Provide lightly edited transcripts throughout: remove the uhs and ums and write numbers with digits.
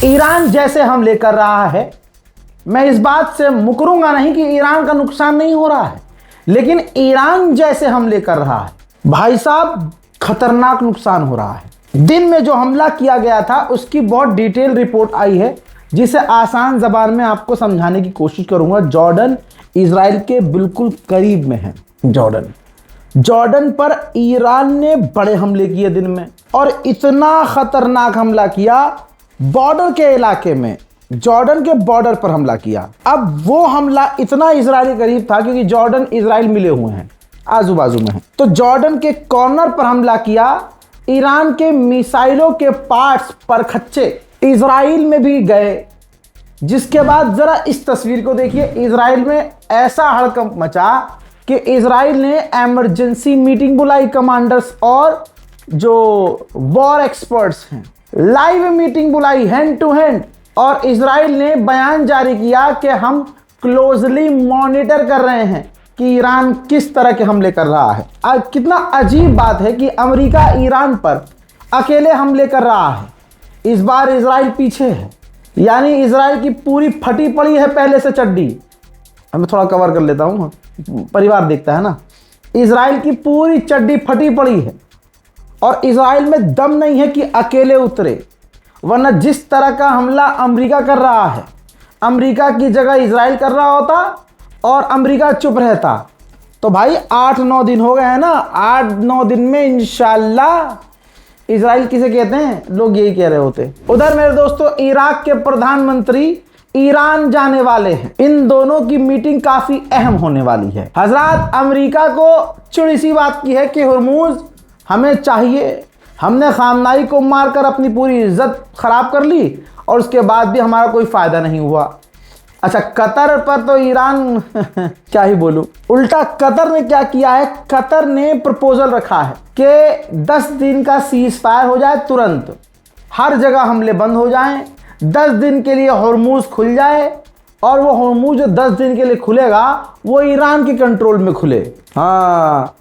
Iran जैसे हमले कर रहा है, मैं इस बात से मुकरूंगा नहीं कि ईरान का नुकसान नहीं हो रहा है, लेकिन ईरान जैसे हमले कर रहा है भाई साहब, खतरनाक नुकसान हो रहा है। दिन में जो हमला किया गया था उसकी बहुत डिटेल रिपोर्ट आई है, जिसे आसान जबान में आपको समझाने की कोशिश करूंगा। जॉर्डन इजराइल के बिल्कुल करीब में है। जॉर्डन पर ईरान ने बड़े हमले किए दिन में, और इतना खतरनाक हमला किया बॉर्डर के इलाके में, जॉर्डन के बॉर्डर पर हमला किया। अब वो हमला इतना इजराइल करीब था क्योंकि जॉर्डन इजराइल मिले हुए हैं, आजू बाजू में है, तो जॉर्डन के कॉर्नर पर हमला किया। ईरान के मिसाइलों के पार्ट्स पर खच्चे इजराइल में भी गए, जिसके बाद जरा इस तस्वीर को देखिए। इजराइल में ऐसा हड़कंप मचा कि इजराइल ने इमरजेंसी मीटिंग बुलाई, कमांडर्स और जो वॉर एक्सपर्ट्स हैं, लाइव मीटिंग बुलाई हैंड टू हैंड, और इजराइल ने बयान जारी किया कि हम क्लोजली मॉनिटर कर रहे हैं कि ईरान किस तरह के हमले कर रहा है। कितना अजीब बात है कि अमेरिका ईरान पर अकेले हमले कर रहा है, इस बार इजराइल पीछे है, यानी इजराइल की पूरी फटी पड़ी है पहले से चड्डी। मैं थोड़ा कवर कर लेता हूँ, परिवार देखता है ना। इजराइल की पूरी चड्डी फटी पड़ी है और इजराइल में दम नहीं है कि अकेले उतरे, वरना जिस तरह का हमला अमेरिका कर रहा है, अमेरिका की जगह इजराइल कर रहा होता और अमेरिका चुप रहता, तो भाई 8-9 दिन हो गए हैं ना, 8-9 दिन में इंशाल्लाह इजराइल किसे कहते हैं, लोग यही कह रहे होते। उधर मेरे दोस्तों इराक के प्रधानमंत्री ईरान जाने वाले हैं। इन दोनों की मीटिंग काफी अहम होने वाली है। हजरात, अमेरिका को चिड़ सी बात की है कि हुर्मुज हमें चाहिए, हमने खामनाई को मारकर अपनी पूरी इज्जत खराब कर ली और उसके बाद भी हमारा कोई फायदा नहीं हुआ। अच्छा, कतर पर तो ईरान क्या ही बोलूं, उल्टा कतर ने क्या किया है, कतर ने प्रपोजल रखा है कि 10 दिन का सीज फायर हो जाए तुरंत, हर जगह हमले बंद हो जाएं, 10 दिन के लिए हुर्मुज खुल जाए, और वो हुर्मुज जो 10 दिन के लिए खुलेगा वो ईरान के कंट्रोल में खुले। हाँ,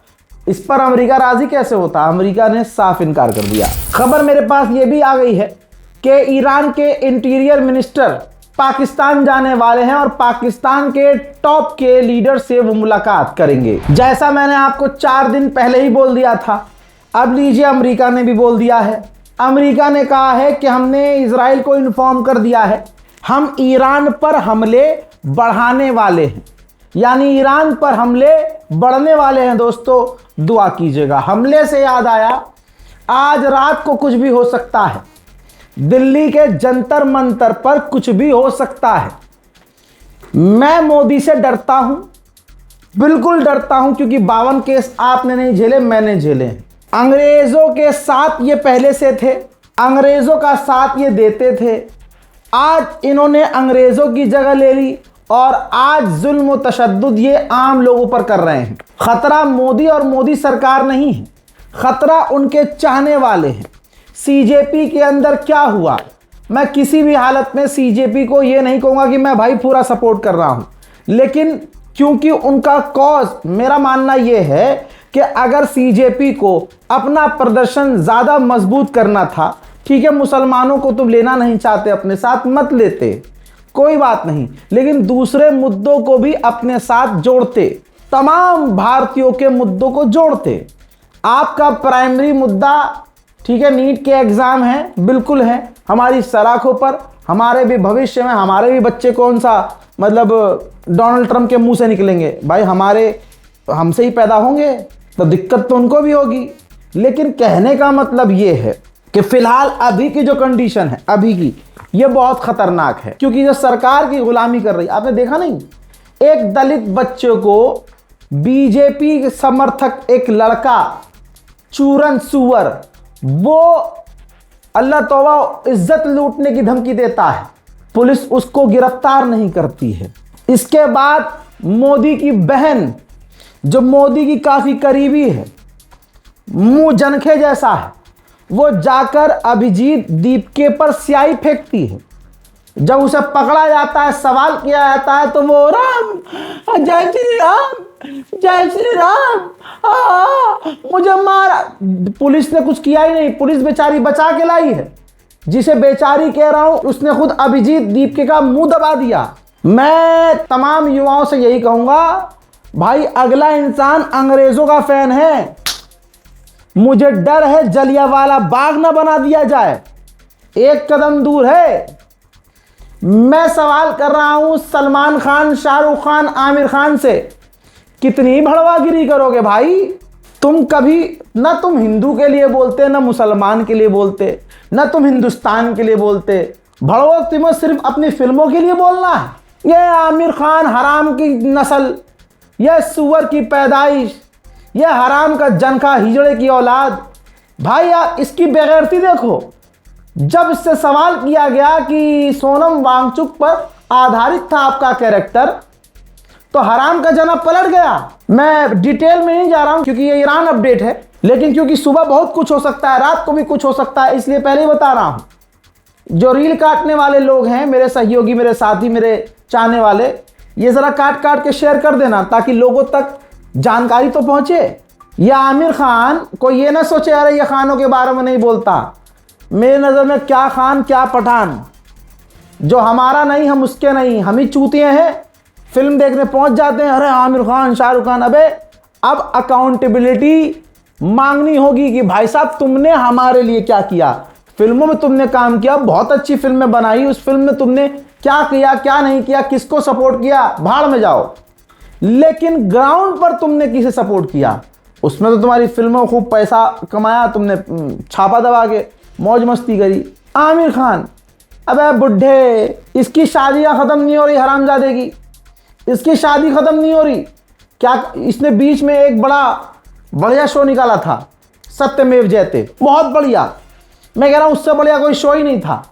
इस पर अमेरिका राजी कैसे होता, अमेरिका ने साफ इनकार कर दिया। खबर मेरे पास ये भी आ गई है कि ईरान के इंटीरियर मिनिस्टर पाकिस्तान जाने वाले हैं और पाकिस्तान के टॉप के लीडर से वो मुलाकात करेंगे। जैसा मैंने आपको 4 दिन पहले ही बोल दिया था, अब लीजिए अमेरिका ने भी बोल दिया है। अमेरिका ने कहा है कि हमने इजराइल को इन्फॉर्म कर दिया है, हम ईरान पर हमले बढ़ाने वाले हैं, यानी ईरान पर हमले बढ़ने वाले हैं। दोस्तों दुआ कीजिएगा। हमले से याद आया, आज रात को कुछ भी हो सकता है, दिल्ली के जंतर मंतर पर कुछ भी हो सकता है। मैं मोदी से डरता हूं, बिल्कुल डरता हूं, क्योंकि 52 केस आपने नहीं झेले, मैंने झेले हैं। अंग्रेजों के साथ ये पहले से थे, अंग्रेजों का साथ ये देते थे, आज इन्होंने अंग्रेजों की जगह ले ली और आज जुल्म व तशद्दुद ये आम लोगों पर कर रहे हैं। खतरा मोदी और मोदी सरकार नहीं है, खतरा उनके चाहने वाले हैं। सीजेपी के अंदर क्या हुआ, मैं किसी भी हालत में सीजेपी को ये नहीं कहूँगा कि मैं भाई पूरा सपोर्ट कर रहा हूँ, लेकिन क्योंकि उनका कॉज, मेरा मानना ये है कि अगर सीजेपी को अपना प्रदर्शन ज़्यादा मजबूत करना था, ठीक है, मुसलमानों को तुम लेना नहीं चाहते अपने साथ, मत लेते, कोई बात नहीं, लेकिन दूसरे मुद्दों को भी अपने साथ जोड़ते, तमाम भारतीयों के मुद्दों को जोड़ते। आपका प्राइमरी मुद्दा, ठीक है, नीट के एग्जाम है, बिल्कुल है, हमारी सलाखों पर, हमारे भी भविष्य में हमारे भी बच्चे कौन सा मतलब डोनाल्ड ट्रंप के मुंह से निकलेंगे, भाई हमारे हमसे ही पैदा होंगे तो दिक्कत तो उनको भी होगी। लेकिन कहने का मतलब ये है कि फिलहाल अभी की जो कंडीशन है, अभी की, ये बहुत खतरनाक है, क्योंकि जो सरकार की गुलामी कर रही, आपने देखा नहीं, एक दलित बच्चे को बीजेपी समर्थक एक लड़का, चूरन सुअर, वो अल्लाह तौबा इज्जत लूटने की धमकी देता है, पुलिस उसको गिरफ्तार नहीं करती है। इसके बाद मोदी की बहन, जो मोदी की काफी करीबी है, मुंह जनखे जैसा है, वो जाकर अभिजीत दीपके पर स्याही फेंकती है। जब उसे पकड़ा जाता है, सवाल किया जाता है, तो वो राम, जय श्री राम, जय श्री राम, मुझे मारा। पुलिस ने कुछ किया ही नहीं, पुलिस बेचारी बचा के लाई है, जिसे बेचारी कह रहा हूं, उसने खुद अभिजीत दीपके का मुंह दबा दिया। मैं तमाम युवाओं से यही कहूंगा, भाई अगला इंसान अंग्रेजों का फैन है। मुझे डर है जलियांवाला बाग ना बना दिया जाए, एक कदम दूर है। मैं सवाल कर रहा हूं सलमान खान, शाहरुख खान, आमिर खान से, कितनी भड़वागिरी करोगे भाई? तुम कभी ना तुम हिंदू के लिए बोलते, ना मुसलमान के लिए बोलते, ना तुम हिंदुस्तान के लिए बोलते। भड़वो तुम्हें सिर्फ अपनी फिल्मों के लिए बोलना है। ये आमिर खान हराम की नस्ल, यह सुअर की पैदाइश, यह हराम का जनका हिजड़े की औलाद। भाई आप इसकी बेगैरती देखो। जब इससे सवाल किया गया कि सोनम वांगचुक पर आधारित था आपका कैरेक्टर, तो हराम का जना पलट गया। मैं डिटेल में नहीं जा रहा हूं क्योंकि ये ईरान अपडेट है, लेकिन क्योंकि सुबह बहुत कुछ हो सकता है, रात को भी कुछ हो सकता है, इसलिए पहले ही बता रहा हूं। जो रील काटने वाले लोग हैं, मेरे सहयोगी, मेरे साथी, मेरे चाहने वाले, ये जरा काट काट के शेयर कर देना ताकि लोगों तक जानकारी तो पहुंचे। या आमिर खान कोई ये ना सोचे अरे ये खानों के बारे में नहीं बोलता। मेरे नज़र में क्या खान क्या पठान, जो हमारा नहीं हम उसके नहीं, हम ही चूतिए हैं। फिल्म देखने पहुंच जाते हैं, अरे आमिर खान, शाहरुख खान। अबे अब अकाउंटेबिलिटी मांगनी होगी कि भाई साहब तुमने हमारे लिए क्या किया। फिल्मों में तुमने काम किया, बहुत अच्छी फिल्में बनाई, उस फिल्म में तुमने क्या किया, क्या नहीं किया, किसको सपोर्ट किया, भाड़ में जाओ। लेकिन ग्राउंड पर तुमने किसे सपोर्ट किया, उसमें तो तुम्हारी फिल्मों खूब पैसा कमाया, तुमने छापा दबा के मौज मस्ती करी। आमिर खान, अबे बुढ़े, इसकी शादियां खत्म नहीं हो रही, हरामजादे की इसकी शादी खत्म नहीं हो रही क्या? इसने बीच में एक बढ़िया शो निकाला था, सत्यमेव जयते, बहुत बढ़िया। मैं कह रहा हूं उससे बढ़िया कोई शो ही नहीं था।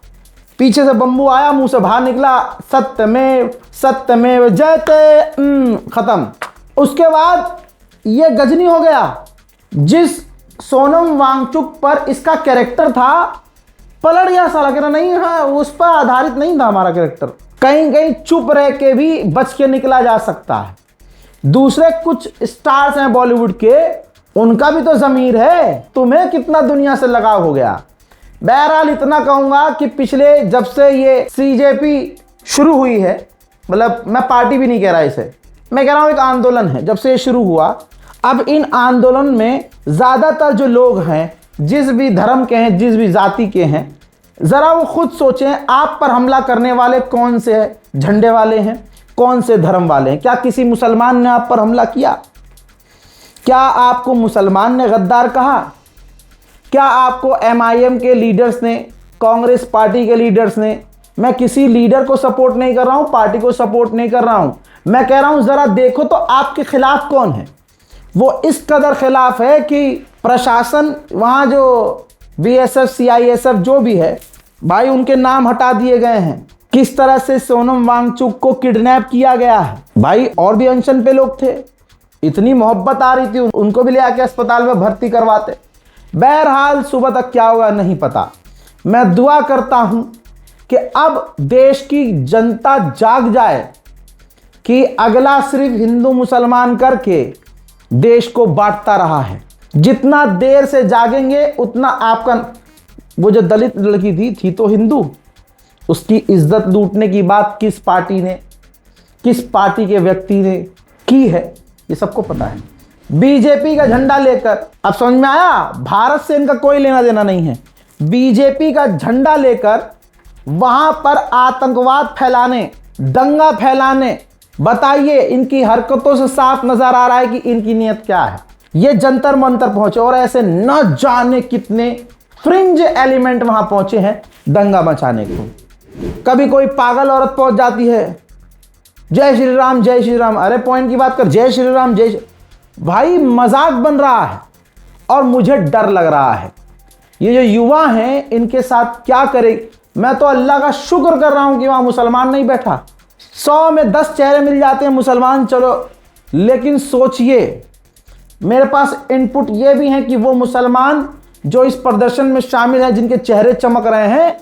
पीछे से बम्बू आया, मुंह से बाहर निकला, सत्यमेव जयते, खत्म। उसके बाद ये गजनी हो गया। जिस सोनम वांगचुक पर इसका कैरेक्टर था, पलट गया साला, कह रहा नहीं, हाँ उस पर आधारित नहीं था हमारा कैरेक्टर। कहीं कहीं चुप रह के भी बच के निकला जा सकता है। दूसरे कुछ स्टार्स हैं बॉलीवुड के, उनका भी तो ज़मीर है। तुम्हें कितना दुनिया से लगाव हो गया। बहरहाल इतना कहूंगा कि पिछले जब से ये सीजेपी शुरू हुई है, मतलब मैं पार्टी भी नहीं कह रहा इसे, मैं कह रहा हूं एक आंदोलन है। जब से ये शुरू हुआ, अब इन आंदोलन में ज़्यादातर जो लोग हैं, जिस भी धर्म के हैं, जिस भी जाति के हैं, ज़रा वो खुद सोचें आप पर हमला करने वाले कौन से झंडे वाले हैं, कौन से धर्म वाले हैं। क्या किसी मुसलमान ने आप पर हमला किया? क्या आपको मुसलमान ने गद्दार कहा? क्या आपको एमआईएम के लीडर्स ने, कांग्रेस पार्टी के लीडर्स ने, मैं किसी लीडर को सपोर्ट नहीं कर रहा हूं, पार्टी को सपोर्ट नहीं कर रहा हूं, मैं कह रहा हूं ज़रा देखो तो आपके खिलाफ कौन है। वो इस कदर खिलाफ है कि प्रशासन, वहाँ जो बीएसएफ, सीआईएसएफ जो भी है, भाई उनके नाम हटा दिए गए हैं। किस तरह से सोनम वांगचुक को किडनैप किया गया है। भाई और भी अनशन पे लोग थे, इतनी मोहब्बत आ रही थी, उनको भी ले आके अस्पताल में भर्ती करवाते। बहरहाल सुबह तक क्या होगा नहीं पता। मैं दुआ करता हूं कि अब देश की जनता जाग जाए कि अगला सिर्फ हिंदू मुसलमान करके देश को बांटता रहा है। जितना देर से जागेंगे उतना आपका, वो जो दलित लड़की थी तो हिंदू, उसकी इज्जत लूटने की बात किस पार्टी ने, किस पार्टी के व्यक्ति ने की है, ये सबको पता है। बीजेपी का झंडा लेकर, अब समझ में आया, भारत से इनका कोई लेना देना नहीं है। बीजेपी का झंडा लेकर वहां पर आतंकवाद फैलाने, दंगा फैलाने, बताइए इनकी हरकतों से साफ नजर आ रहा है कि इनकी नीयत क्या है। ये जंतर मंतर पहुंचे और ऐसे न जाने कितने फ्रिंज एलिमेंट वहां पहुंचे हैं दंगा मचाने को। कभी कोई पागल औरत पहुंच जाती है, जय श्री राम जय श्री राम, अरे पॉइंट की बात कर, जय श्री राम जय। भाई मजाक बन रहा है और मुझे डर लग रहा है ये जो युवा हैं इनके साथ क्या करे। मैं तो अल्लाह का शुक्र कर रहा हूं कि वहां मुसलमान नहीं बैठा। 100 में 10 चेहरे मिल जाते हैं मुसलमान, चलो, लेकिन सोचिए, मेरे पास इनपुट ये भी है कि वो मुसलमान जो इस प्रदर्शन में शामिल हैं, जिनके चेहरे चमक रहे हैं,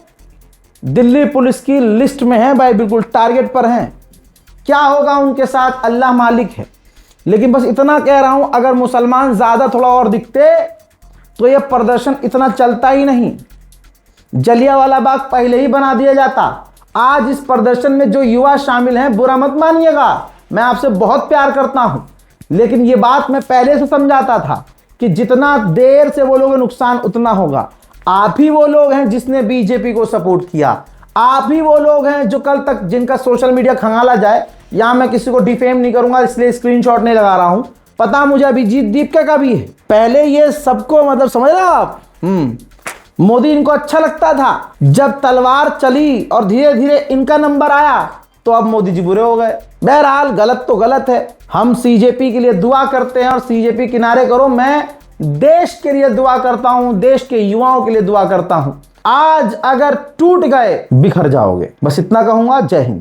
दिल्ली पुलिस की लिस्ट में हैं भाई, बिल्कुल टारगेट पर हैं। क्या होगा उनके साथ अल्लाह मालिक है। लेकिन बस इतना कह रहा हूं, अगर मुसलमान ज़्यादा थोड़ा और दिखते तो ये प्रदर्शन इतना चलता ही नहीं। जलियांवाला बाग पहले ही बना दिया जाता। आज इस प्रदर्शन में जो युवा शामिल हैं, बुरा मत मानिएगा, मैं आपसे बहुत प्यार करता हूं, लेकिन ये बात मैं पहले से समझाता था कि जितना देर से बोलोगे नुकसान उतना होगा। आप ही वो लोग हैं जिसने बीजेपी को सपोर्ट किया, आप ही वो लोग हैं जो कल तक जिनका सोशल मीडिया खंगाला जाए। यहां मैं किसी को डिफेम नहीं करूंगा, इसलिए स्क्रीनशॉट नहीं लगा रहा हूं। पता मुझे अभिजीत दीपका का भी है। पहले ये सबको मतलब समझ रहे हो आप, मोदी इनको अच्छा लगता था। जब तलवार चली और धीरे धीरे इनका नंबर आया तो अब मोदी जी बुरे हो गए। बहरहाल गलत तो गलत है। हम सीजेपी के लिए दुआ करते हैं और सीजेपी किनारे करो। मैं देश के लिए दुआ करता हूं, देश के युवाओं के लिए दुआ करता हूं। आज अगर टूट गए बिखर जाओगे, बस इतना कहूंगा। जय हिंद।